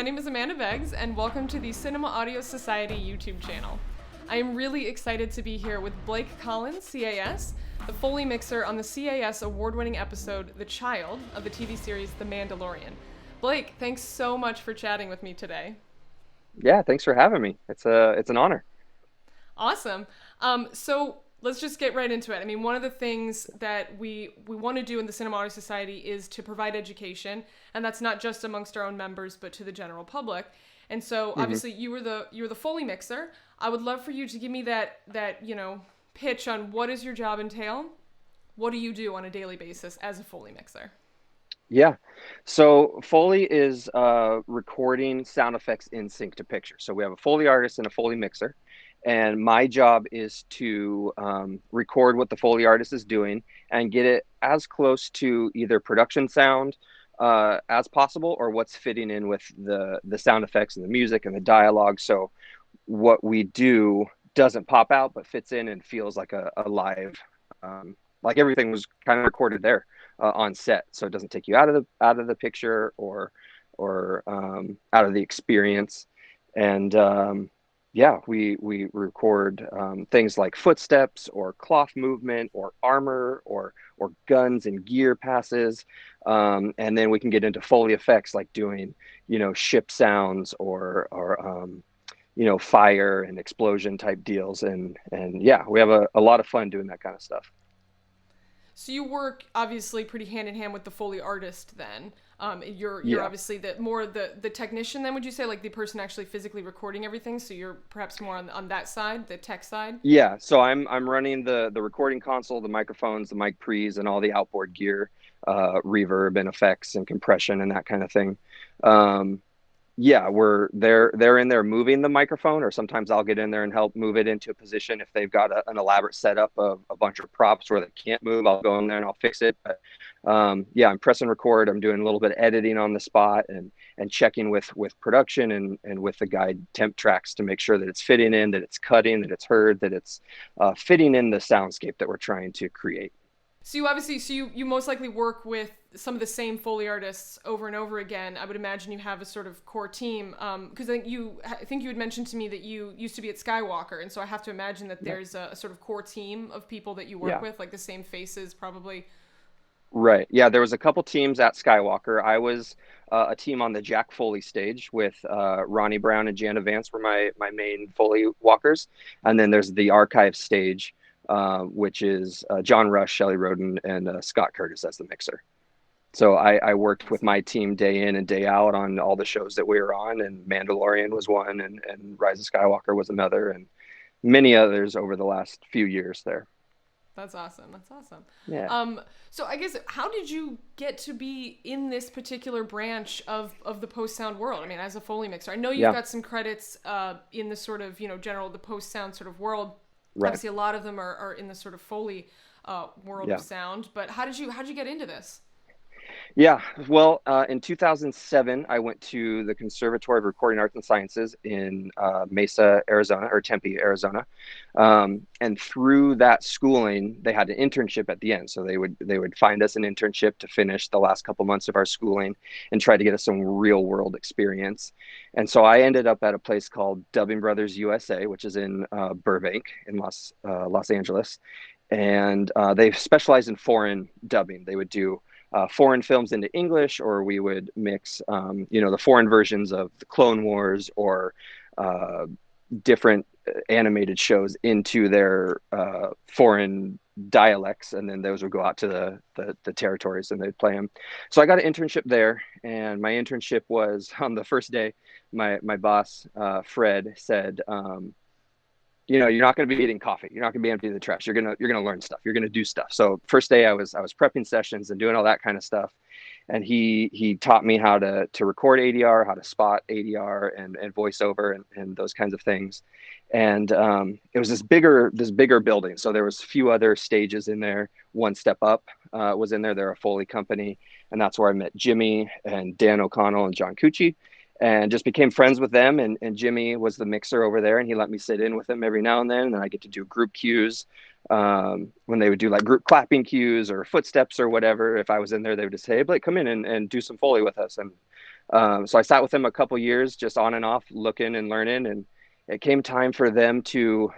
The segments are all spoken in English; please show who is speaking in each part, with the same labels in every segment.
Speaker 1: my name is Amanda Beggs, and welcome to the Cinema Audio Society YouTube channel. I am really excited to be here with Blake Collins CAS, the Foley mixer on the CAS award-winning episode The Child of the TV series The Mandalorian. Blake, thanks so much for chatting with me today.
Speaker 2: Yeah, thanks for having me. It's an honor.
Speaker 1: Awesome. So let's just get right into it. I mean, one of the things that we want to do in the Cinema Audio Society is to provide education, and that's not just amongst our own members, but to the general public. And so, obviously, you were the Foley mixer. I would love for you to give me that pitch on what does your job entail. What do you do on a daily basis as a Foley mixer?
Speaker 2: Yeah. So Foley is recording sound effects in sync to picture. So we have a Foley artist and a Foley mixer. And my job is to record what the Foley artist is doing and get it as close to either production sound as possible or what's fitting in with the sound effects and the music and the dialogue. So what we do doesn't pop out, but fits in and feels like a live, like everything was kind of recorded there on set. So it doesn't take you out of the picture or out of the experience. And yeah, we record things like footsteps or cloth movement or armor or guns and gear passes. And then we can get into Foley effects like doing, ship sounds or fire and explosion type deals. And yeah, we have a lot of fun doing that kind of stuff.
Speaker 1: So you work obviously pretty hand in hand with the Foley artist then. You're
Speaker 2: Yeah.
Speaker 1: obviously the technician then, would you say, like the person actually physically recording everything? So you're perhaps more on that side, the tech side?
Speaker 2: Yeah, so I'm running the recording console, the microphones, the mic pre's, and all the outboard gear, reverb and effects and compression and that kind of thing. Yeah, they're in there moving the microphone, or sometimes I'll get in there and help move it into a position if they've got an elaborate setup of a bunch of props where they can't move. I'll go in there and I'll fix it. But yeah, I'm press and record. I'm doing a little bit of editing on the spot and checking with production and with the guide temp tracks to make sure that it's fitting in, that it's cutting, that it's heard, that it's fitting in the soundscape that we're trying to create.
Speaker 1: So you obviously, you most likely work with some of the same Foley artists over and over again. I would imagine you have a sort of core team, because I think you had mentioned to me that you used to be at Skywalker, and so I have to imagine that there's a sort of core team of people that you work with, like the same faces probably.
Speaker 2: Right. Yeah, there was a couple teams at Skywalker. I was a team on the Jack Foley stage with Ronnie Brown and Jana Vance were my main Foley walkers, and then there's the archive stage, which is John Rush, Shelley Roden, and Scott Curtis as the mixer. So I worked with my team day in and day out on all the shows that we were on, and Mandalorian was one, and Rise of Skywalker was another, and many others over the last few years there.
Speaker 1: That's awesome. That's awesome.
Speaker 2: Yeah.
Speaker 1: So I guess, how did you get to be in this particular branch of the post-sound world? I mean, as a Foley mixer, I know you've got some credits in the sort of, general, the post-sound sort of world.
Speaker 2: Right.
Speaker 1: Obviously, a lot of them are in the sort of Foley world of sound. But how'd you get into this?
Speaker 2: Yeah, well, in 2007, I went to the Conservatory of Recording Arts and Sciences in Mesa, Arizona, or Tempe, Arizona, and through that schooling, they had an internship at the end. So they would find us an internship to finish the last couple months of our schooling and try to get us some real world experience. And so I ended up at a place called Dubbing Brothers USA, which is in Burbank in Los Angeles, and they specialize in foreign dubbing. They would do foreign films into English, or we would mix, the foreign versions of the Clone Wars or different animated shows into their foreign dialects, and then those would go out to the territories and they'd play them. So I got an internship there, and my internship was on the first day. My boss, Fred, said, you're not going to be eating coffee. You're not going to be emptying the trash. You're going to learn stuff. You're going to do stuff. So first day I was prepping sessions and doing all that kind of stuff. And he taught me how to record ADR, how to spot ADR and voiceover and those kinds of things. And it was this bigger building. So there was a few other stages in there. One Step Up was in there. They're a Foley company. And that's where I met Jimmy and Dan O'Connell and John Cucci, and just became friends with them. And Jimmy was the mixer over there, and he let me sit in with him every now and then. And then I get to do group cues when they would do like group clapping cues or footsteps or whatever. If I was in there, they would just say, "Hey, Blake, come in and do some Foley with us." And So I sat with them a couple years, just on and off, looking and learning. And it came time for them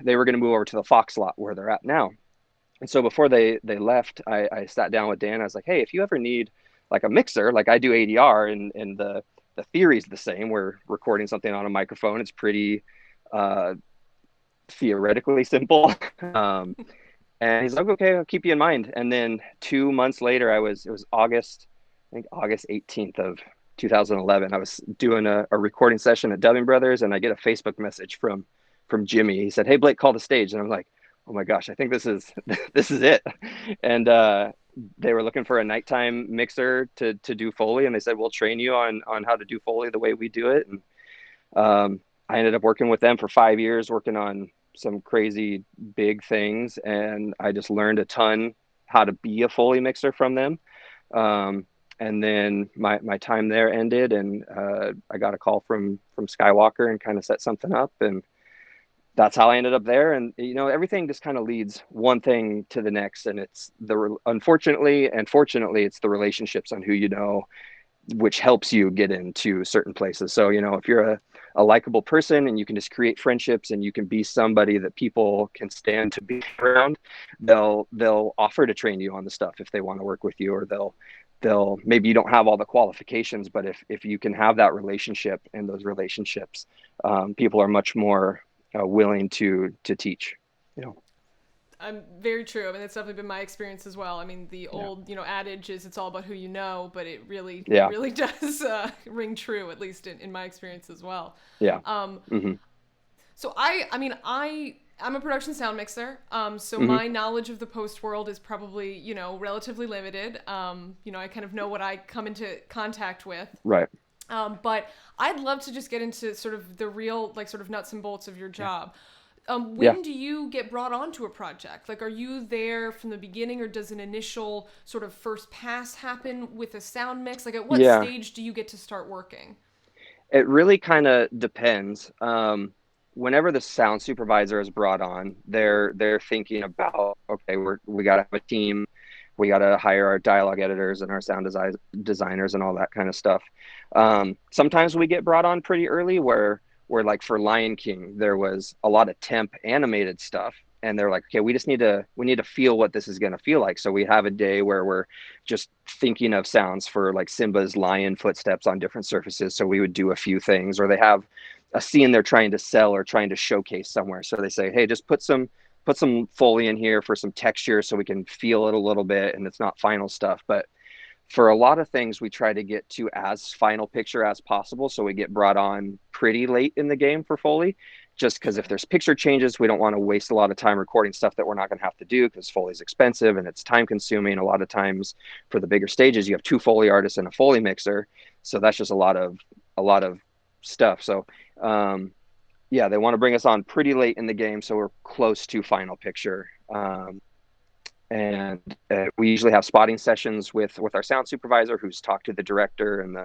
Speaker 2: they were going to move over to the Fox lot where they're at now. And so before they left, I sat down with Dan. I was like, hey, if you ever need like a mixer, like I do ADR, and the theory's the same. We're recording something on a microphone. It's pretty theoretically simple. And he's like, okay, I'll keep you in mind. And then 2 months later, it was August, I think August 18th of 2011. I was doing a recording session at Dubbing Brothers, and I get a Facebook message from Jimmy. He said, hey, Blake, call the stage. And I'm like, oh my gosh, I think this is it. And they were looking for a nighttime mixer to do Foley. And they said, we'll train you on how to do Foley the way we do it. And I ended up working with them for 5 years, working on some crazy big things. And I just learned a ton how to be a Foley mixer from them. And then my time there ended, and I got a call from Skywalker and kind of set something up. And that's how I ended up there. And, everything just kind of leads one thing to the next. And it's unfortunately and fortunately, it's the relationships on who you know, which helps you get into certain places. So, if you're a likable person and you can just create friendships and you can be somebody that people can stand to be around, they'll offer to train you on the stuff if they want to work with you, or they'll maybe you don't have all the qualifications, but if you can have that relationship and those relationships, people are much more willing to teach.
Speaker 1: Very true. I mean, that's definitely been my experience as well. I mean, the old, adage is it's all about who you know, but it really does ring true, at least in my experience as well.
Speaker 2: Yeah.
Speaker 1: So I'm a production sound mixer. So my knowledge of the post world is probably, relatively limited. I kind of know what I come into contact with.
Speaker 2: Right.
Speaker 1: But I'd love to just get into sort of the real, like, sort of nuts and bolts of your job. When do you get brought onto a project? Like, are you there from the beginning, or does an initial sort of first pass happen with a sound mix? Like, at what stage do you get to start working?
Speaker 2: It really kind of depends. Whenever the sound supervisor is brought on, they're thinking about, okay, we got to have a team. We got to hire our dialogue editors and our sound designers and all that kind of stuff. Sometimes we get brought on pretty early where like for Lion King, there was a lot of temp animated stuff. And they're like, okay, we need to feel what this is going to feel like. So we have a day where we're just thinking of sounds for like Simba's lion footsteps on different surfaces. So we would do a few things, or they have a scene they're trying to sell or trying to showcase somewhere. So they say, hey, just put some Foley in here for some texture so we can feel it a little bit, and it's not final stuff. But for a lot of things, we try to get to as final picture as possible. So we get brought on pretty late in the game for Foley, just because if there's picture changes, we don't want to waste a lot of time recording stuff that we're not going to have to do, because Foley's expensive and it's time consuming. A lot of times for the bigger stages, you have 2 Foley artists and a Foley mixer. So that's just a lot of stuff. So, they want to bring us on pretty late in the game, so we're close to final picture. And we usually have spotting sessions with our sound supervisor, who's talked to the director and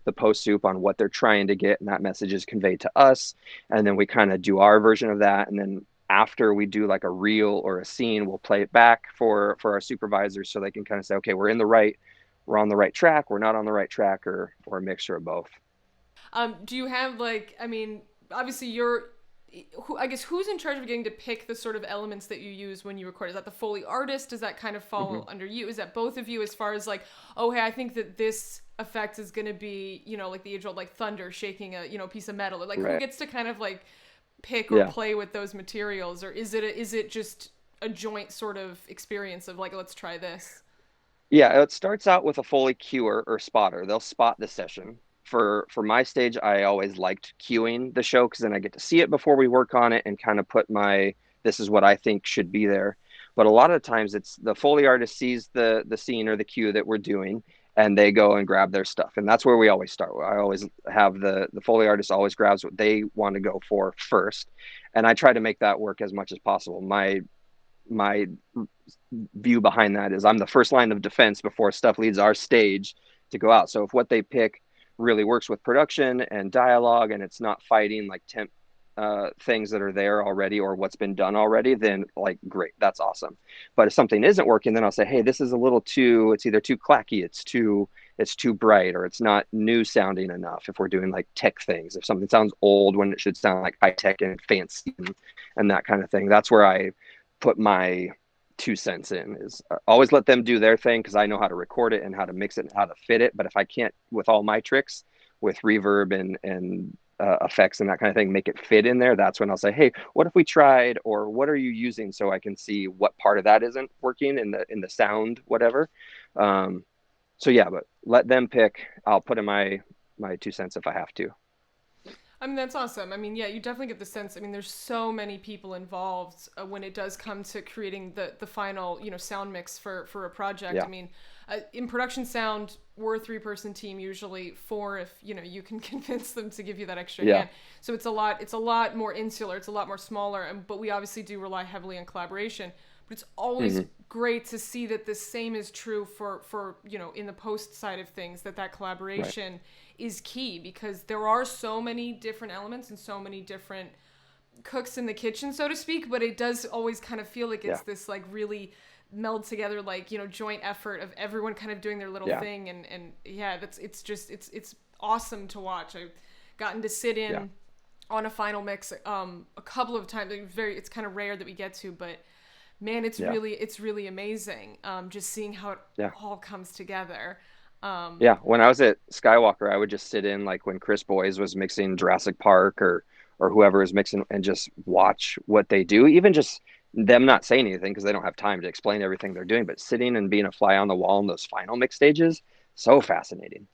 Speaker 2: the post soup on what they're trying to get, and that message is conveyed to us. And then we kind of do our version of that. And then after we do like a reel or a scene, we'll play it back for our supervisors, so they can kind of say, okay, we're on the right track, we're not on the right track, or a mixture of both.
Speaker 1: Do you have, like, I mean, obviously who's in charge of getting to pick the sort of elements that you use when you record? Is that the Foley artist? Does that kind of fall under you? Is that both of you, as far as like, oh, hey, I think that this effect is going to be, like the age old, like thunder shaking a, piece of metal, or like who gets to kind of like pick or play with those materials? Or is it just a joint sort of experience of like, let's try this?
Speaker 2: Yeah, it starts out with a Foley cuer or spotter. They'll spot the session. For my stage, I always liked cueing the show, because then I get to see it before we work on it and kind of put this is what I think should be there. But a lot of times it's the Foley artist sees the scene or the cue that we're doing, and they go and grab their stuff. And that's where we always start. I always have the Foley artist always grabs what they want to go for first. And I try to make that work as much as possible. My view behind that is I'm the first line of defense before stuff leaves our stage to go out. So if what they pick really works with production and dialogue, and it's not fighting like temp things that are there already or what's been done already, then like, great, that's awesome. But if something isn't working, then I'll say, hey, this is a little it's either too clacky, it's too it's too bright, or it's not new sounding enough. If we're doing like tech things, if something sounds old when it should sound like high tech and fancy and that kind of thing, that's where I put my 2 cents in. Is always let them do their thing, because I know how to record it and how to mix it and how to fit it. But if I can't, with all my tricks with reverb and effects and that kind of thing, make it fit in there, that's when I'll say, hey, what if we tried, or what are you using, so I can see what part of that isn't working in the sound, whatever. So yeah, but let them pick. I'll put in my 2 cents if I have to.
Speaker 1: I mean, that's awesome. I mean, yeah, you definitely get the sense. I mean, there's so many people involved when it does come to creating the final, sound mix for a project.
Speaker 2: Yeah.
Speaker 1: I mean, in production sound, we're a 3-person team, usually 4 if, you can convince them to give you that extra
Speaker 2: Yeah.
Speaker 1: hand. So it's a lot more insular. It's a lot more smaller. But we obviously do rely heavily on collaboration. But it's always great to see that the same is true for in the post side of things, that collaboration is key, because there are so many different elements and so many different cooks in the kitchen, so to speak, but it does always kind of feel like it's this like really meld together, like, joint effort of everyone kind of doing their little thing. And yeah, it's awesome to watch. I've gotten to sit in on a final mix a couple of times. It's kind of rare that we get to, but man, it's really amazing. Just seeing how it all comes together.
Speaker 2: When I was at Skywalker, I would just sit in, like when Chris Boys was mixing Jurassic Park, or whoever is mixing, and just watch what they do. Even just them not saying anything, because they don't have time to explain everything they're doing, but sitting and being a fly on the wall in those final mix stages, so fascinating.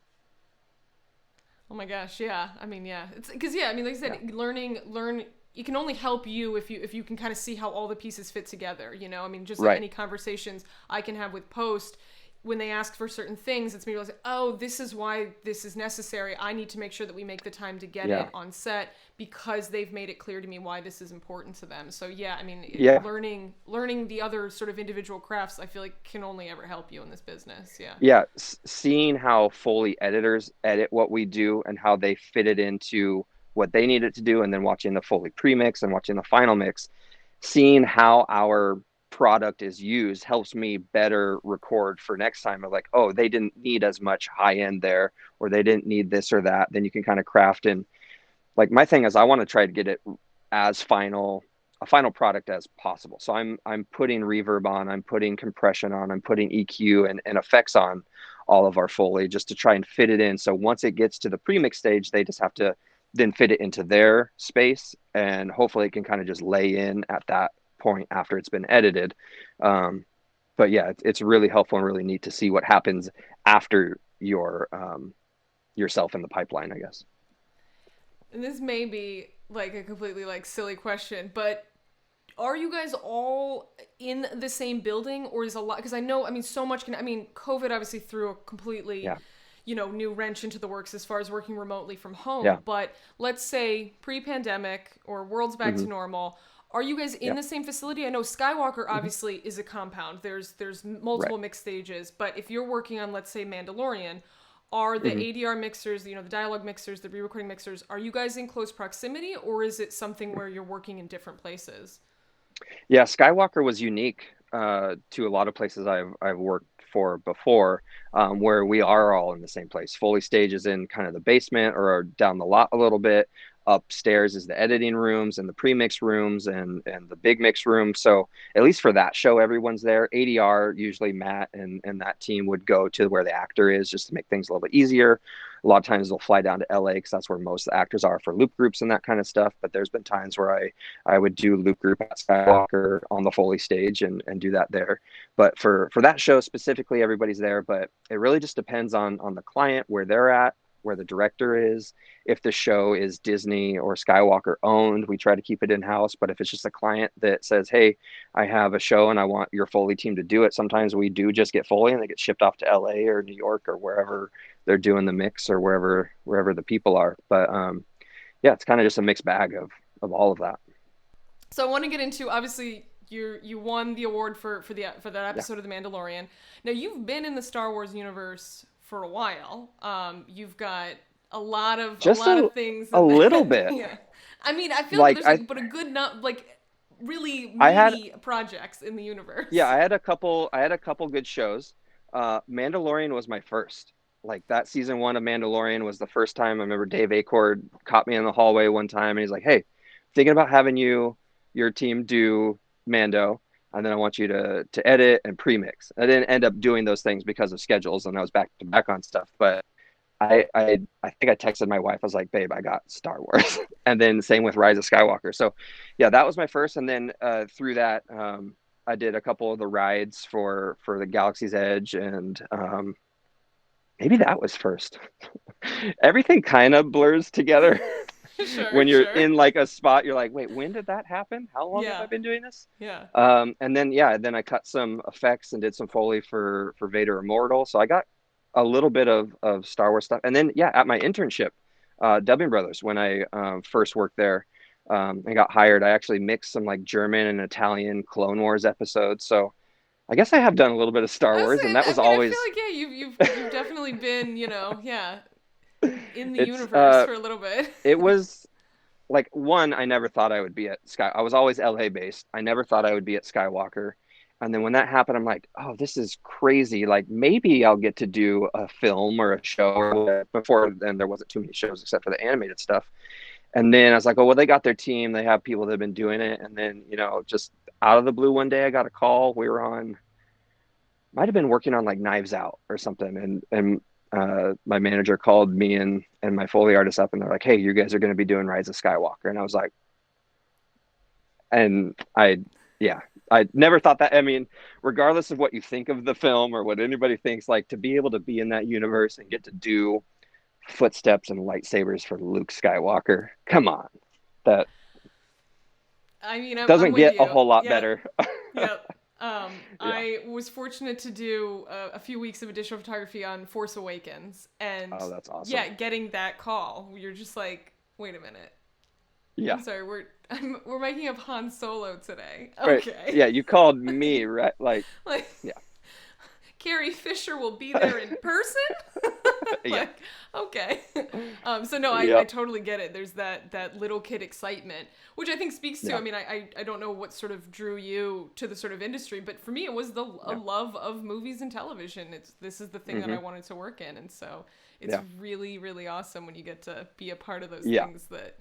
Speaker 1: Oh my gosh, yeah. I mean, yeah. It's because I mean, like I said, learn. It can only help you if you can kind of see how all the pieces fit together. I mean, just like any conversations I can have with post, when they ask for certain things, it's me realizing, oh, this is why this is necessary. I need to make sure that we make the time to get it on set, because they've made it clear to me why this is important to them. So I mean, learning the other sort of individual crafts, I feel like can only ever help you in this business.
Speaker 2: Seeing how Foley editors edit what we do and how they fit it into what they need it to do, and then watching the Foley premix and watching the final mix, seeing how our product is used helps me better record for next time. Of like, oh, they didn't need as much high end there, or they didn't need this or that. Then you can kind of craft. And like, my thing is, I want to try to get it as a final product as possible. So I'm putting reverb on, I'm putting compression on, I'm putting EQ and effects on all of our Foley, just to try and fit it in. So once it gets to the premix stage, they just have to then fit it into their space, and hopefully it can kind of just lay in at that point after it's been edited. But yeah, it's really helpful and really neat to see what happens after yourself in the pipeline, I guess.
Speaker 1: And this may be like a completely like silly question, but are you guys all in the same building, or is a lot? Because I know, I mean, so much COVID obviously threw a completely new wrench into the works as far as working remotely from home. But let's say pre-pandemic or world's back to normal. Are you guys in the same facility? I know Skywalker obviously is a compound. There's multiple mix stages, but if you're working on, let's say, Mandalorian, are the ADR mixers, the dialogue mixers, the re-recording mixers, are you guys in close proximity, or is it something where you're working in different places?
Speaker 2: Yeah, Skywalker was unique to a lot of places I've worked for before, where we are all in the same place. Foley stage is in kind of the basement or down the lot a little bit. Upstairs is the editing rooms and the pre-mix rooms and the big mix room. So at least for that show, everyone's there. ADR, usually Matt and that team would go to where the actor is, just to make things a little bit easier. A lot of times they'll fly down to LA, because that's where most of the actors are for loop groups and that kind of stuff. But there's been times where I would do loop group at Skywalker on the Foley stage and do that there. But for that show specifically, everybody's there. But it really just depends on the client, where they're at, where the director is. If the show is Disney or Skywalker owned, we try to keep it in-house. But if it's just a client that says, hey, I have a show and I want your Foley team to do it, sometimes we do just get Foley and they get shipped off to LA or New York or wherever they're doing the mix, or wherever the people are. But it's kind of just a mixed bag of all of that.
Speaker 1: So I want to get into, obviously, you won the award for that episode of The Mandalorian. Now, you've been in the Star Wars universe for a while. You've got a lot of things.
Speaker 2: A little bit.
Speaker 1: Yeah. I mean, I feel like there's but a good really meaty projects in the universe.
Speaker 2: Yeah, I had a couple good shows. Mandalorian was my first. like that season one of Mandalorian was the first time I remember Dave Acord caught me in the hallway one time and he's like, "Hey, thinking about having your team do Mando, and then I want you to edit and pre-mix." I didn't end up doing those things because of schedules and I was back to back on stuff, but I think I texted my wife. I was like, "Babe, I got Star Wars," and then same with Rise of Skywalker. So, yeah, that was my first, and then through that, I did a couple of the rides for the Galaxy's Edge, and maybe that was first. Everything kind of blurs together
Speaker 1: Sure,
Speaker 2: when you're
Speaker 1: sure.
Speaker 2: in like a spot. You're like, "Wait, when did that happen? How long have
Speaker 1: Yeah,
Speaker 2: I been doing this?"
Speaker 1: yeah.
Speaker 2: And then yeah, then I cut some effects and did some Foley for Vader Immortal. So I got a little bit of Star Wars stuff. And then yeah, at my internship, Dubbing Brothers, when I first worked there and got hired, I actually mixed some like German and Italian Clone Wars episodes. So I guess I have done a little bit of Star
Speaker 1: I was
Speaker 2: Wars, and
Speaker 1: saying,
Speaker 2: that
Speaker 1: I
Speaker 2: was
Speaker 1: mean, I feel
Speaker 2: always
Speaker 1: like yeah, you've definitely been, yeah, in the
Speaker 2: it's
Speaker 1: universe for a little bit.
Speaker 2: it was like one, I never thought I would be at Sky. I was always LA based. I never thought I would be at Skywalker. And then when that happened, I'm like, oh, this is crazy. Like maybe I'll get to do a film or a show. Or whatever. Before then, there wasn't too many shows except for the animated stuff. And then I was like, oh, well, they got their team. They have people that have been doing it. And then, just out of the blue one day, I got a call. We were on, might have been working on like Knives Out or something. And my manager called me and my Foley artist up and they're like, hey, you guys are going to be doing Rise of Skywalker. And I was like, and yeah, I never thought that. I mean, regardless of what you think of the film or what anybody thinks, like to be able to be in that universe and get to do footsteps and lightsabers for Luke Skywalker, come on, that
Speaker 1: I mean, I'm
Speaker 2: doesn't
Speaker 1: with
Speaker 2: get a
Speaker 1: you.
Speaker 2: whole lot
Speaker 1: Yeah,
Speaker 2: better.
Speaker 1: yeah.
Speaker 2: Yeah.
Speaker 1: I was fortunate to do a few weeks of additional photography on Force Awakens, and
Speaker 2: Oh, that's awesome.
Speaker 1: yeah, getting that call, you're just like, wait a minute.
Speaker 2: Yeah.
Speaker 1: I'm sorry, we're making up Han Solo today.
Speaker 2: Right.
Speaker 1: Okay.
Speaker 2: Yeah. You called me, right? Like,
Speaker 1: Like
Speaker 2: yeah.
Speaker 1: Carrie Fisher will be there in person?
Speaker 2: Yeah.
Speaker 1: Like, okay. So no, I
Speaker 2: Yep.
Speaker 1: totally get it. There's that little kid excitement, which I think speaks to,
Speaker 2: Yeah.
Speaker 1: I mean, I don't know what sort of drew you to the sort of industry, but for me it was a
Speaker 2: Yeah.
Speaker 1: love of movies and television. This is the thing that I
Speaker 2: Hmm.
Speaker 1: wanted to work in. And so it's
Speaker 2: Yeah.
Speaker 1: really, really awesome when you get to be a part of those
Speaker 2: Yeah.
Speaker 1: things that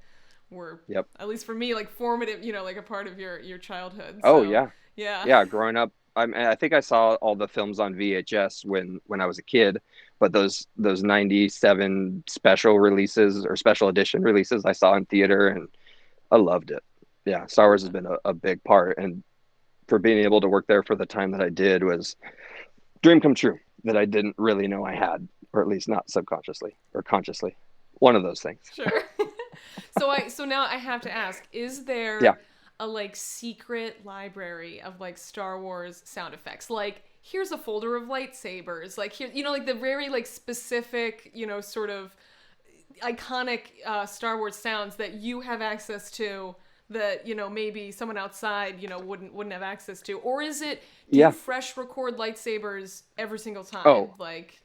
Speaker 1: were,
Speaker 2: Yep.
Speaker 1: at least for me, like formative, like a part of your childhood.
Speaker 2: Oh,
Speaker 1: So
Speaker 2: yeah.
Speaker 1: yeah.
Speaker 2: Yeah, growing up, I think I saw all the films on VHS when I was a kid, but those 97 special releases or special edition releases I saw in theater and I loved it. Yeah, Star Wars has been a big part, and for being able to work there for the time that I did was dream come true that I didn't really know I had, or at least not subconsciously or consciously. One of those things.
Speaker 1: Sure. So now I have to ask, is
Speaker 2: Yeah.
Speaker 1: there a like secret library of like Star Wars sound effects? Like here's a folder of lightsabers. Like here, like the very like specific, sort of iconic Star Wars sounds that you have access to that, maybe someone outside, wouldn't have access to. Or is it, do you
Speaker 2: Yeah.
Speaker 1: fresh record lightsabers every single time?
Speaker 2: Oh,
Speaker 1: Like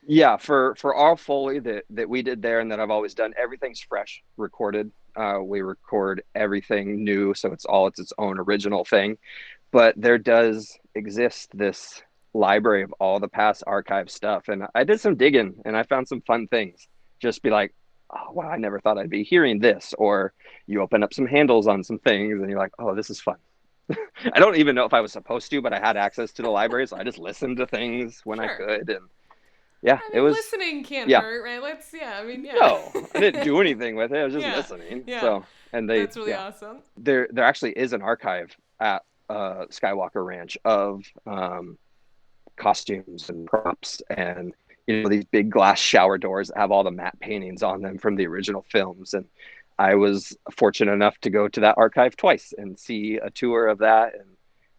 Speaker 2: yeah, for all Foley that we did there and that I've always done, everything's fresh recorded. We record everything new, so it's its own original thing. But there does exist this library of all the past archive stuff, and I did some digging and I found some fun things. Just be like, oh wow, I never thought I'd be hearing this. Or you open up some handles on some things and you're like, oh, this is fun. I don't even know if I was supposed to, but I had access to the library, so I just listened to things when I
Speaker 1: sure.
Speaker 2: could, and yeah,
Speaker 1: I
Speaker 2: it
Speaker 1: mean,
Speaker 2: was.
Speaker 1: listening can't
Speaker 2: Yeah.
Speaker 1: hurt, right? I mean, yeah.
Speaker 2: No, I didn't do anything with it. I was just
Speaker 1: Yeah.
Speaker 2: listening.
Speaker 1: Yeah.
Speaker 2: So, and they,
Speaker 1: That's really
Speaker 2: yeah,
Speaker 1: awesome.
Speaker 2: there actually is an archive at Skywalker Ranch of costumes and props, and these big glass shower doors that have all the matte paintings on them from the original films. And I was fortunate enough to go to that archive twice and see a tour of that, and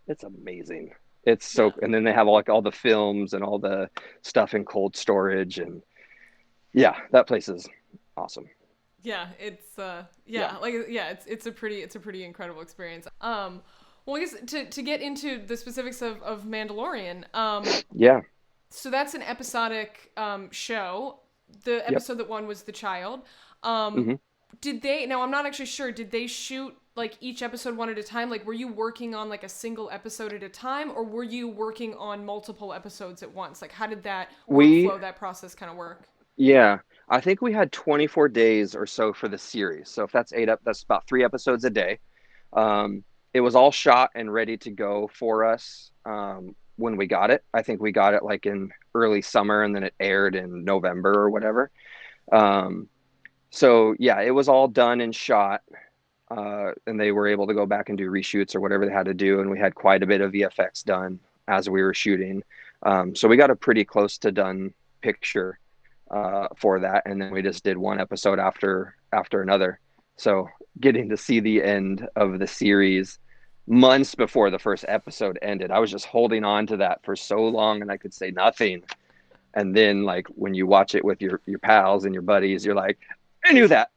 Speaker 2: it's amazing. It's
Speaker 1: Yeah.
Speaker 2: so, and then they have all the films and all the stuff in cold storage, and yeah, that place is awesome.
Speaker 1: Yeah, it's
Speaker 2: Yeah.
Speaker 1: it's a pretty incredible experience. Well, I guess to get into the specifics of Mandalorian,
Speaker 2: Yeah.
Speaker 1: so that's an episodic show. The
Speaker 2: Yep.
Speaker 1: episode that won was The Child. Um,
Speaker 2: Hmm.
Speaker 1: did they? Now I'm not actually sure. Did they shoot like each episode one at a time? Like, were you working on like a single episode at a time, or were you working on multiple episodes at once? Like, how did that
Speaker 2: We,
Speaker 1: workflow, that process kind of work?
Speaker 2: yeah, I think we had 24 days or so for the series. So if that's that's about 3 episodes a day. It was all shot and ready to go for us when we got it. I think we got it like in early summer, and then it aired in November or whatever. Um, so yeah, it was all done and shot, and they were able to go back and do reshoots or whatever they had to do. And we had quite a bit of VFX done as we were shooting. So we got a pretty close to done picture for that, and then we just did one episode after another. So getting to see the end of the series months before the first episode ended, I was just holding on to that for so long, and I could say nothing. And then, like, when you watch it with your pals and your buddies, you're like, I knew that.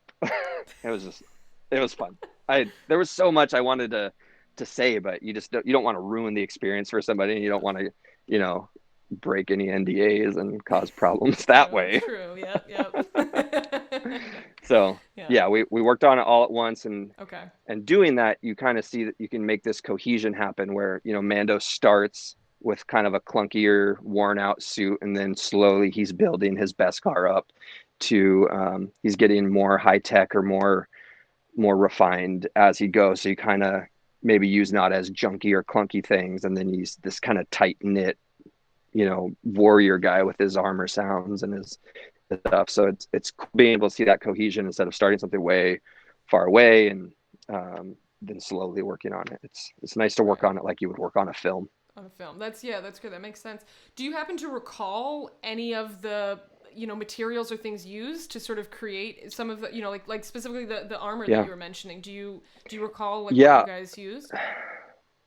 Speaker 2: It was fun. There was so much I wanted to say, but you don't want to ruin the experience for somebody, and you don't want to, you know, break any NDAs and cause problems that way.
Speaker 1: True. Yep.
Speaker 2: So yeah, we worked on it all at once, and
Speaker 1: Okay.
Speaker 2: and doing that, you kind of see that you can make this cohesion happen where, you know, Mando starts with kind of a clunkier, worn out suit, and then slowly he's building his Beskar up to he's getting more high tech or more refined as he goes. So you kind of maybe use not as junky or clunky things, and then he's this kind of tight knit, you know, warrior guy with his armor sounds and his stuff. So it's being able to see that cohesion instead of starting something way far away and then slowly working on it. It's nice to work on it like you would work on a film.
Speaker 1: On a film. That's good. That makes sense. Do you happen to recall any of the, you know, materials or things used to sort of create some of the, you know, like specifically the armor that you were mentioning? Do you recall like what you guys used?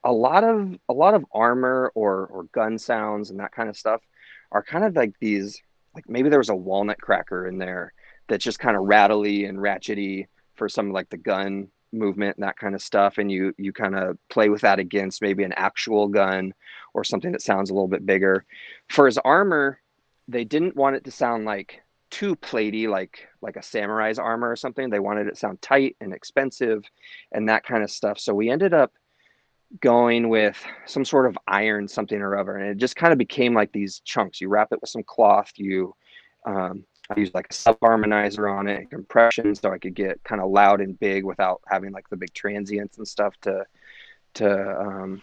Speaker 2: A lot of armor or gun sounds and that kind of stuff are kind of like these, like maybe there was a walnut cracker in there that's just kind of rattly and ratchety for some like the gun movement and that kind of stuff, and you kind of play with that against maybe an actual gun or something that sounds a little bit bigger. For his armor, they didn't want it to sound like too platey, like a samurai's armor or something. They wanted it to sound tight and expensive and that kind of stuff. So we ended up going with some sort of iron something or other, and it just kind of became like these chunks. You wrap it with some cloth. I used like a sub harmonizer on it, compression, so I could get kind of loud and big without having like the big transients and stuff to um,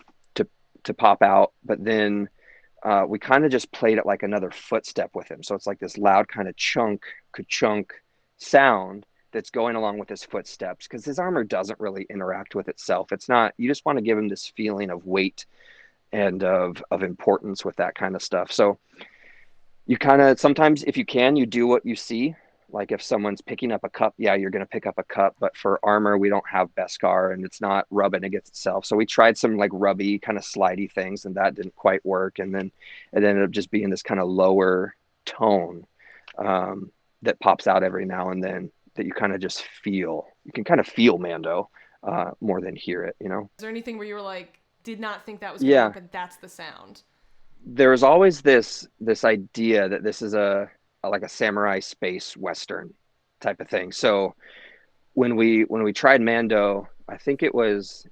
Speaker 2: to pop out. But then we kind of just played it like another footstep with him, so it's like this loud kind of chunk sound that's going along with his footsteps, because his armor doesn't really interact with itself. It's not, you just want to give him this feeling of weight and of importance with that kind of stuff. So you kind of, sometimes if you can, you do what you see. Like if someone's picking up a cup, yeah, you're going to pick up a cup. But for armor, we don't have Beskar, and it's not rubbing against itself. So we tried some like rubby kind of slidey things, and that didn't quite work. And then it ended up just being this kind of lower tone that pops out every now and then, that you kind of just feel. You can kind of feel Mando more than hear it, you know?
Speaker 1: Is there anything where you were like, did not think that was going to work, but that's the sound?
Speaker 2: There was always this idea that this is a like a samurai space western type of thing. So when we tried Mando, I think it was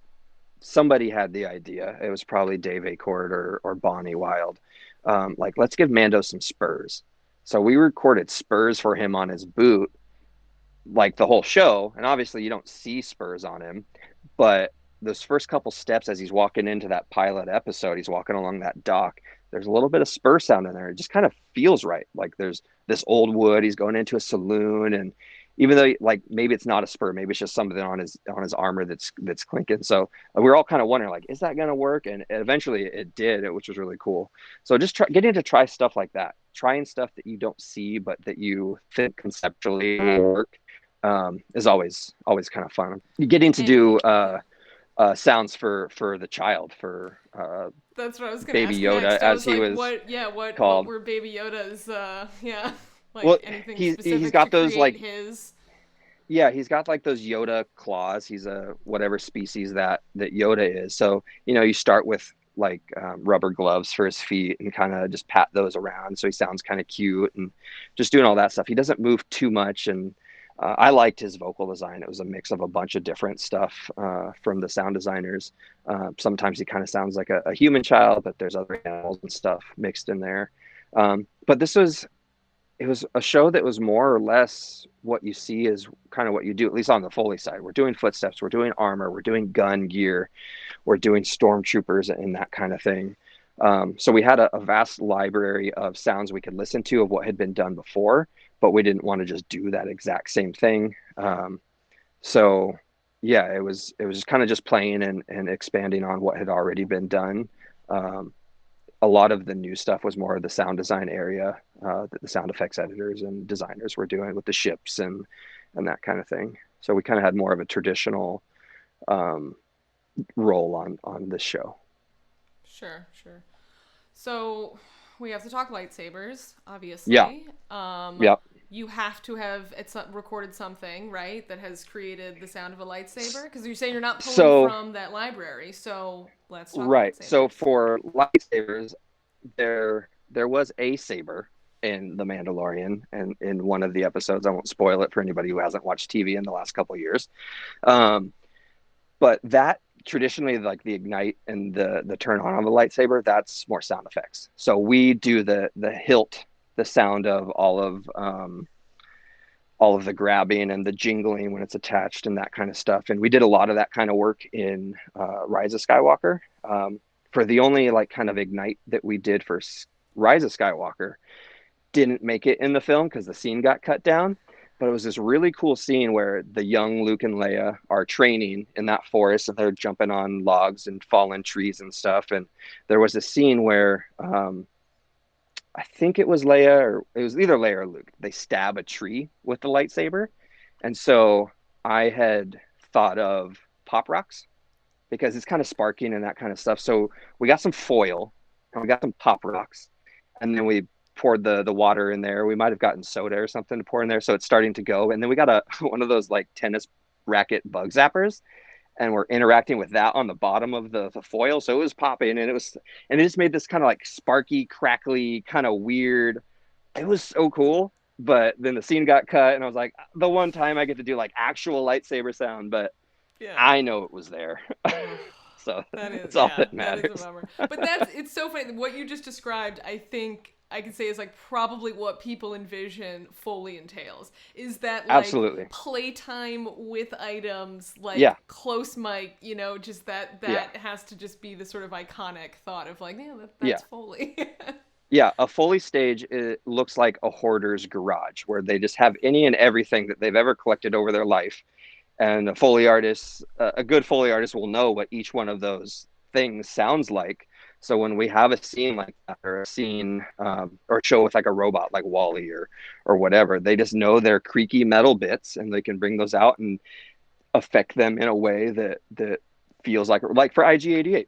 Speaker 2: somebody had the idea. It was probably Dave Acord or Bonnie Wild. Like, let's give Mando some spurs. So we recorded spurs for him on his boot, like the whole show. And obviously you don't see spurs on him, but those first couple steps as he's walking into that pilot episode, he's walking along that dock, there's a little bit of spur sound in there. It just kind of feels right. Like there's this old wood, he's going into a saloon, and even though like maybe it's not a spur, maybe it's just something on his armor that's clinking. So we're all kind of wondering, like, is that going to work? And eventually it did, which was really cool. So just getting to try stuff like that, trying stuff that you don't see but that you think conceptually will work, is always kind of fun. Getting to do sounds for the child, for
Speaker 1: that's what I was going
Speaker 2: Baby
Speaker 1: to
Speaker 2: Yoda,
Speaker 1: next.
Speaker 2: as he
Speaker 1: like,
Speaker 2: was called.
Speaker 1: What were Baby Yoda's like,
Speaker 2: well,
Speaker 1: anything
Speaker 2: he's got those like
Speaker 1: his...
Speaker 2: Yeah, he's got like those Yoda claws. He's a whatever species that Yoda is. So, you know, you start with like rubber gloves for his feet and kind of just pat those around so he sounds kind of cute and just doing all that stuff. He doesn't move too much, and I liked his vocal design. It was a mix of a bunch of different stuff from the sound designers. Sometimes he kind of sounds like a human child, but there's other animals and stuff mixed in there. But it was a show that was more or less what you see is kind of what you do, at least on the Foley side. We're doing footsteps, we're doing armor, we're doing gun gear, we're doing stormtroopers and that kind of thing. So we had a vast library of sounds we could listen to of what had been done before, but we didn't want to just do that exact same thing. So yeah, it was kind of just playing and expanding on what had already been done. A lot of the new stuff was more of the sound design area that the sound effects editors and designers were doing with the ships and that kind of thing. So we kind of had more of a traditional role on this show.
Speaker 1: Sure. So we have to talk lightsabers, obviously.
Speaker 2: Yeah. Yep.
Speaker 1: You have to have recorded something, right, that has created the sound of a lightsaber? Because you're saying you're not pulling from that library, so let's talk
Speaker 2: right.
Speaker 1: lightsabers.
Speaker 2: So for lightsabers, there was a saber in The Mandalorian, and in one of the episodes, I won't spoil it for anybody who hasn't watched TV in the last couple of years. But that traditionally, like the ignite and the turn on of a lightsaber, that's more sound effects. So we do the hilt, the sound of all of the grabbing and the jingling when it's attached and that kind of stuff. And we did a lot of that kind of work in Rise of Skywalker. For the only like kind of ignite that we did for Rise of Skywalker, didn't make it in the film because the scene got cut down. But it was this really cool scene where the young Luke and Leia are training in that forest and they're jumping on logs and fallen trees and stuff. And there was a scene where I think it was Leia, or it was either Leia or Luke. They stab a tree with the lightsaber. And so I had thought of pop rocks because it's kind of sparking and that kind of stuff. So we got some foil and we got some pop rocks, and then we poured the water in there. We might have gotten soda or something to pour in there. So it's starting to go. And then we got one of those like tennis racket bug zappers, and we're interacting with that on the bottom of the foil. So it was popping, and it just made this kind of like sparky, crackly, kind of weird. It was so cool. But then the scene got cut, and I was like, the one time I get to do like actual lightsaber sound, but yeah. I know it was there. So that's all that matters.
Speaker 1: That is a bummer. But it's so funny. What you just described, I think I could say is like probably what people envision Foley entails, is that like
Speaker 2: absolutely
Speaker 1: playtime with items, like close mic, just that has to just be the sort of iconic thought of like, that's Foley.
Speaker 2: Yeah, a Foley stage, it looks like a hoarder's garage where they just have any and everything that they've ever collected over their life. And a Foley artist, a good Foley artist will know what each one of those things sounds like. So when we have a scene like that, or a scene or a show with like a robot like Wall-E or whatever, they just know their creaky metal bits, and they can bring those out and affect them in a way that feels like for IG-88.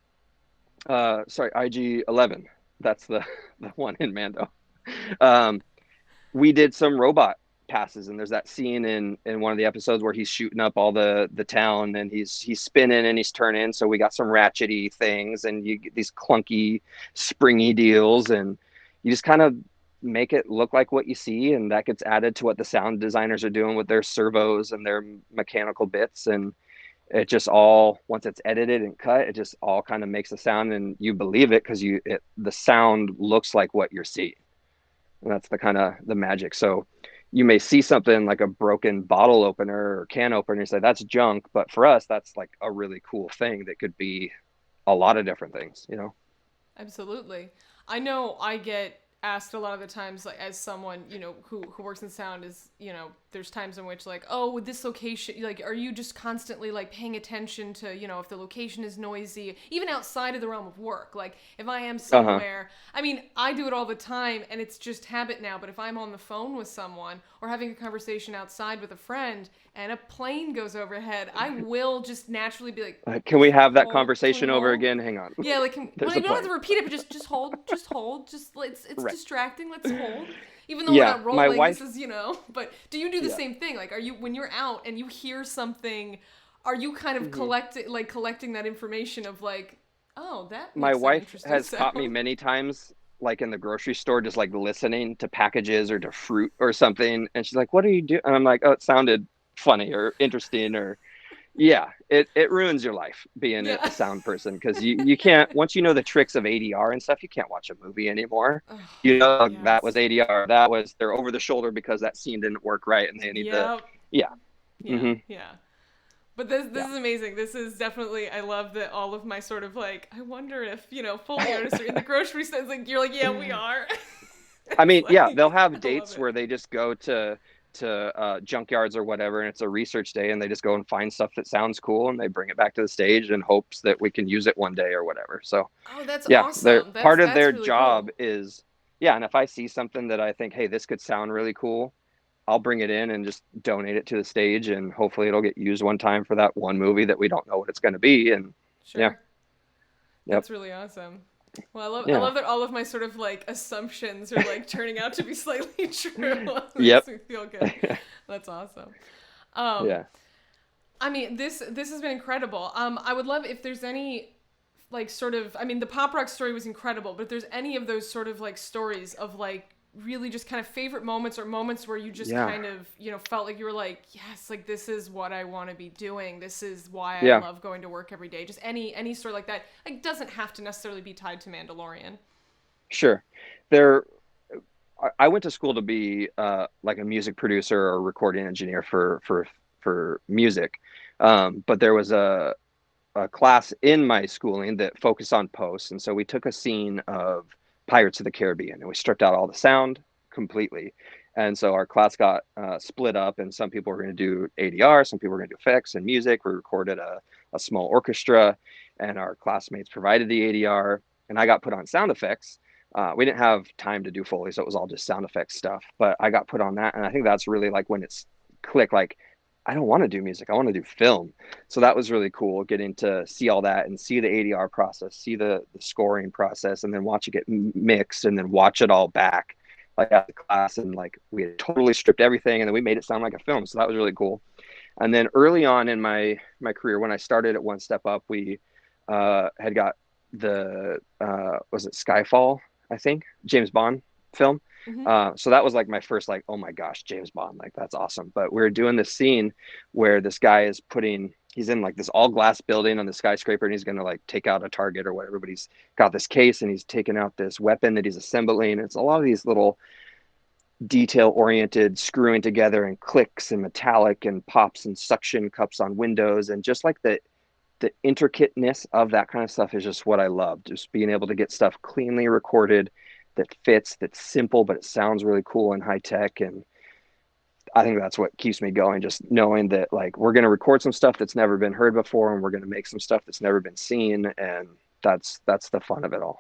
Speaker 2: IG-11. That's the one in Mando. We did some robot passes, and there's that scene in one of the episodes where he's shooting up all the town, and he's spinning and he's turning. So we got some ratchety things, and you get these clunky, springy deals, and you just kind of make it look like what you see, and that gets added to what the sound designers are doing with their servos and their mechanical bits, and it just all, once it's edited and cut, it just all kind of makes a sound, and you believe it because the sound looks like what you're seeing. And that's the kind of the magic. So you may see something like a broken bottle opener or can opener and say that's junk, but for us, that's like a really cool thing that could be a lot of different things,
Speaker 1: Absolutely. I know I get asked a lot of the times, like as someone, who works in sound, is, there's times in which like, oh, with this location, like, are you just constantly like paying attention to, if the location is noisy, even outside of the realm of work? Like if I am somewhere, I mean, I do it all the time and it's just habit now, but if I'm on the phone with someone or having a conversation outside with a friend and a plane goes overhead, I will just naturally be like,
Speaker 2: can we have that conversation over again? Hang on.
Speaker 1: Yeah, like, you don't have to repeat it, but just hold, it's right. Distracting, let's hold. Even though we're not rolling, my wife, this is, but do you do the same thing? Like, are you, when you're out and you hear something, are you kind of collecting that information of like, oh, that
Speaker 2: my wife has caught me many times like in the grocery store, just like listening to packages or to fruit or something. And she's like, what are you doing? And I'm like, oh, it sounded funny or interesting or yeah, it ruins your life being
Speaker 1: Yeah.
Speaker 2: a sound person because you can't once you know the tricks of ADR and stuff, you can't watch a movie anymore.
Speaker 1: Oh,
Speaker 2: You know that was
Speaker 1: yes.
Speaker 2: ADR, that was they're over the shoulder because that scene didn't work right and they need to
Speaker 1: Yep.
Speaker 2: yeah.
Speaker 1: Yeah.
Speaker 2: Hmm.
Speaker 1: Yeah. But this
Speaker 2: Yeah.
Speaker 1: is amazing. This is definitely, I love that all of my sort of like, I wonder if, Foley artists are in the grocery store. It's like, you're like, yeah, we are.
Speaker 2: I
Speaker 1: It's
Speaker 2: mean, yeah, they'll
Speaker 1: like,
Speaker 2: have
Speaker 1: I love
Speaker 2: dates
Speaker 1: it.
Speaker 2: where they just go to junkyards or whatever, and it's a research day, and they just go and find stuff that sounds cool, and they bring it back to the stage in hopes that we can use it one day or whatever. So,
Speaker 1: Oh, that's
Speaker 2: yeah, they're
Speaker 1: awesome.
Speaker 2: part of
Speaker 1: That's
Speaker 2: their
Speaker 1: really
Speaker 2: job
Speaker 1: cool.
Speaker 2: is yeah. And if I see something that I think, hey, this could sound really cool, I'll bring it in and just donate it to the stage, and hopefully it'll get used one time for that one movie that we don't know what it's going to be. And yeah,
Speaker 1: Sure.
Speaker 2: yep,
Speaker 1: That's really awesome. Well, I
Speaker 2: yeah,
Speaker 1: love that all of my sort of like assumptions are like turning out to be slightly true. It
Speaker 2: yep,
Speaker 1: makes me feel good. That's awesome. Um,
Speaker 2: yeah,
Speaker 1: I mean, this has been incredible. I would love if there's any like sort of, I mean, the pop rock story was incredible, but if there's any of those sort of like stories of like really just kind of favorite moments or moments where you just
Speaker 2: yeah,
Speaker 1: kind of, felt like you were like, yes, like this is what I want to be doing. This is why I
Speaker 2: yeah,
Speaker 1: love going to work every day. Just any story like that. Like doesn't have to necessarily be tied to Mandalorian.
Speaker 2: sure. There I went to school to be like a music producer or recording engineer for music, but there was a class in my schooling that focused on posts, and so we took a scene of Pirates of the Caribbean and we stripped out all the sound completely, and so our class got split up, and some people were going to do ADR, some people were going to do effects and music. We recorded a small orchestra, and our classmates provided the ADR, and I got put on sound effects. We didn't have time to do Foley, so it was all just sound effects stuff. But I got put on that, and I think that's really like when it's click. Like, I don't want to do music; I want to do film. So that was really cool, getting to see all that and see the ADR process, see the scoring process, and then watch it get mixed, and then watch it all back, like at the class, and like we had totally stripped everything, and then we made it sound like a film. So that was really cool. And then early on in my career, when I started at One Step Up, we had got the was it Skyfall, I think, James Bond film.
Speaker 1: Mm-hmm.
Speaker 2: So that was like my first like, oh my gosh, James Bond, like that's awesome. But we were doing this scene where this guy is he's in like this all glass building on the skyscraper, and he's gonna like take out a target or whatever. But he's got this case and he's taking out this weapon that he's assembling. It's a lot of these little detail oriented screwing together and clicks and metallic and pops and suction cups on windows, and just like the intricateness of that kind of stuff is just what I love. Just being able to get stuff cleanly recorded that fits, that's simple, but it sounds really cool and high tech. And I think that's what keeps me going. Just knowing that like we're going to record some stuff that's never been heard before, and we're going to make some stuff that's never been seen. And that's the fun of it all.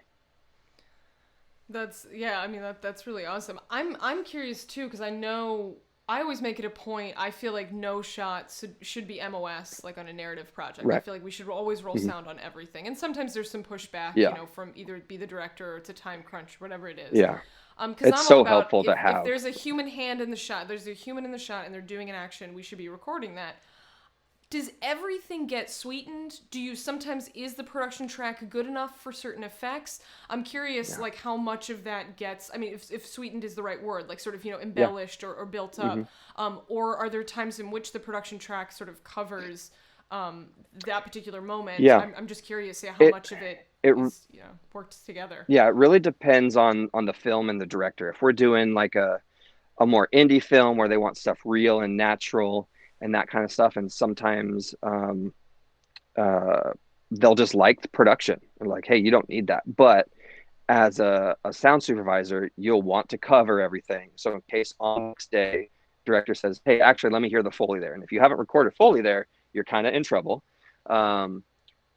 Speaker 1: That's yeah, I mean that's really awesome. I'm curious too because I know I always make it a point. I feel like no shot should be MOS like on a narrative project. I
Speaker 2: Right.
Speaker 1: feel like we should always roll
Speaker 2: Mm-hmm.
Speaker 1: sound on everything. And sometimes there's some pushback,
Speaker 2: Yeah.
Speaker 1: from either be the director or it's a time crunch, whatever it is.
Speaker 2: Yeah.
Speaker 1: Because
Speaker 2: It's
Speaker 1: I'm all
Speaker 2: so
Speaker 1: about
Speaker 2: helpful to
Speaker 1: if
Speaker 2: have.
Speaker 1: there's a human hand in the shot, there's a human in the shot and they're doing an action, we should be recording that. Does everything get sweetened? Do you sometimes is the production track good enough for certain effects? I'm curious,
Speaker 2: Yeah.
Speaker 1: like how much of that gets. I mean, if sweetened is the right word, like sort of
Speaker 2: Yeah.
Speaker 1: embellished or built
Speaker 2: Mm-hmm.
Speaker 1: up, or are there times in which the production track sort of covers that particular moment?
Speaker 2: Yeah.
Speaker 1: I'm just curious, yeah, how
Speaker 2: It
Speaker 1: much of it
Speaker 2: it
Speaker 1: is worked together.
Speaker 2: yeah, it really depends on the film and the director. If we're doing like a more indie film where they want stuff real and natural and that kind of stuff, and sometimes uh, they'll just like the production and like, hey, you don't need that. But as a sound supervisor, you'll want to cover everything. So in case on the next day, director says, hey, actually, let me hear the Foley there. And if you haven't recorded Foley there, you're kind of in trouble. Um,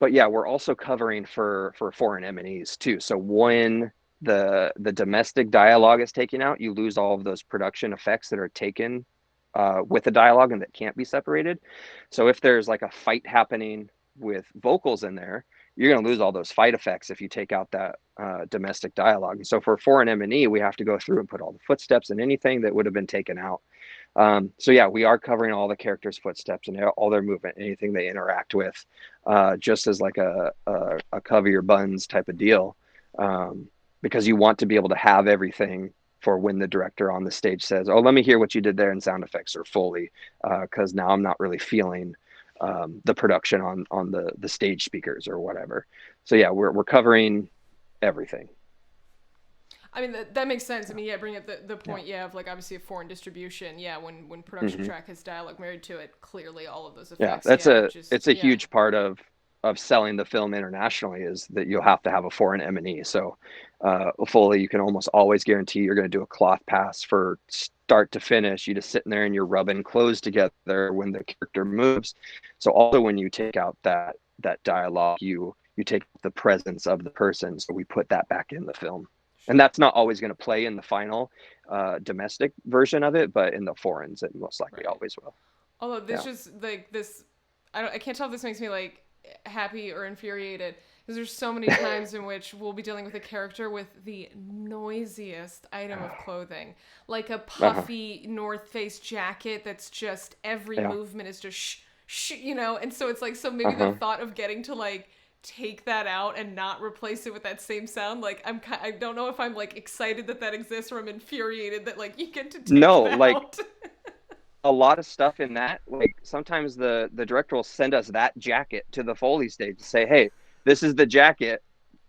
Speaker 2: but yeah, we're also covering for foreign M&Es too. So when the domestic dialogue is taken out, you lose all of those production effects that are taken with the dialogue and that can't be separated. So if there's like a fight happening with vocals in there, you're going to lose all those fight effects if you take out that domestic dialogue. And so for foreign M&E, we have to go through and put all the footsteps and anything that would have been taken out. So yeah, we are covering all the characters' footsteps and all their movement, anything they interact with, just as like a cover your buns type of deal. because you want to be able to have everything for when the director on the stage says, "Oh, let me hear what you did there in sound effects or Foley," because now I'm not really feeling the production on the stage speakers or whatever. So yeah, we're covering everything.
Speaker 1: I mean, that makes sense. I mean, yeah, bring up the point, yeah, of like obviously a foreign distribution. Yeah, when production track has dialogue married to it, clearly all of those
Speaker 2: Yeah,
Speaker 1: effects.
Speaker 2: that's
Speaker 1: Yeah,
Speaker 2: it's a huge part of selling the film internationally is that you'll have to have a foreign M&E. So Foley, you can almost always guarantee you're going to do a cloth pass for start to finish. You just sitting there and you're rubbing clothes together when the character moves. So also when you take out that dialogue, you take the presence of the person. So we put that back in the film. And that's not always going to play in the final domestic version of it, but in the foreigns, it most likely always will.
Speaker 1: Although this just like this, I can't tell if this makes me like happy or infuriated, because there's so many times in which we'll be dealing with a character with the noisiest item of clothing, like a puffy North Face jacket that's just every movement is just shh, you know, and so it's like, so maybe the thought of getting to like take that out and not replace it with that same sound, like I don't know if I'm like excited that exists, or I'm infuriated that like you get to take it out.
Speaker 2: A lot of stuff in that, like sometimes the director will send us that jacket to the Foley stage to say, "Hey, this is the jacket,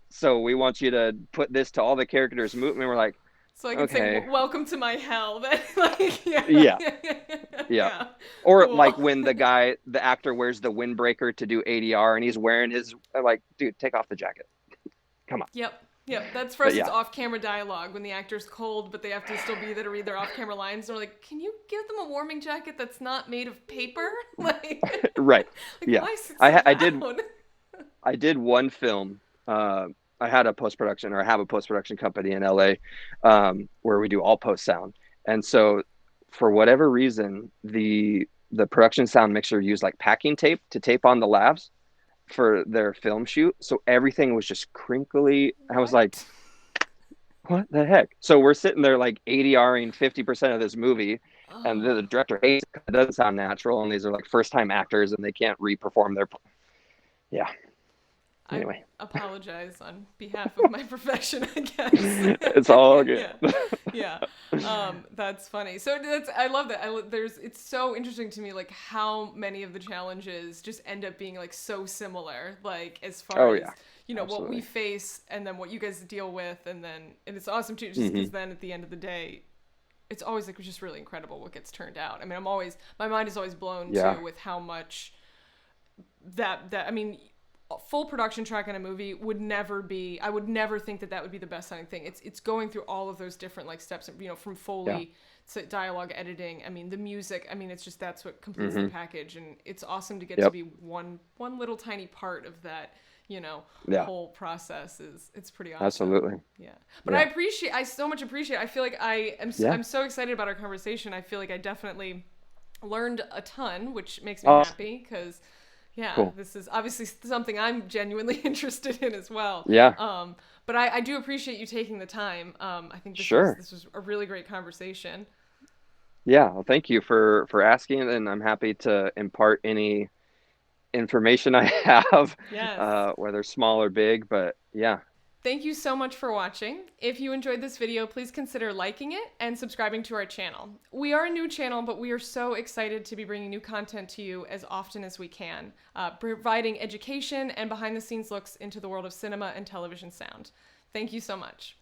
Speaker 2: so we want you to put this to all the characters' movement." And we're like,
Speaker 1: so I can say, "Welcome to my hell." Then, like,
Speaker 2: yeah. Or cool. Like when the actor wears the windbreaker to do ADR, and he's wearing his, like, dude, take off the jacket. Come on.
Speaker 1: Yep, that's for us. It's off-camera dialogue when the actor's cold, but they have to still be there to read their off-camera lines. And we're like, can you give them a warming jacket that's not made of paper? Like,
Speaker 2: right.
Speaker 1: Like,
Speaker 2: yeah.
Speaker 1: Why is it so
Speaker 2: I did one film. I had a post-production, or I have a post-production company in LA where we do all post sound. And so for whatever reason, the production sound mixer used like packing tape to tape on the lavs for their film shoot, so everything was just crinkly. I was like, what the heck? So we're sitting there like ADRing 50% of this movie, and the director hates it. It doesn't sound natural, and these are like first time actors and they can't re-perform their anyway.
Speaker 1: I apologize on behalf of my profession, I guess.
Speaker 2: It's all good.
Speaker 1: Yeah. That's funny. So I love that. It's so interesting to me, like how many of the challenges just end up being like so similar, like as far as, you know,
Speaker 2: absolutely,
Speaker 1: what we face and then what you guys deal with. And it's awesome too, just because then at the end of the day, it's always like just really incredible what gets turned out. I mean, my mind is always blown too with how much I mean, full production track on a movie would never be, I would never think that would be the best sounding thing. It's going through all of those different like steps, you know, from Foley to dialogue editing. I mean, the music, I mean, it's just, that's what completes the package. And it's awesome to get to be one little tiny part of that, you know, whole process. It's pretty awesome.
Speaker 2: Absolutely.
Speaker 1: Yeah. But I so much appreciate, I feel like I'm so excited about our conversation. I feel like I definitely learned a ton, which makes me happy, because cool. This is obviously something I'm genuinely interested in as well.
Speaker 2: Yeah.
Speaker 1: But I do appreciate you taking the time. I think this was a really great conversation.
Speaker 2: Yeah. Well, thank you for asking, and I'm happy to impart any information I have, whether small or big, but yeah.
Speaker 1: Thank you so much for watching. If you enjoyed this video, please consider liking it and subscribing to our channel. We are a new channel, but we are so excited to be bringing new content to you as often as we can, providing education and behind-the-scenes looks into the world of cinema and television sound. Thank you so much.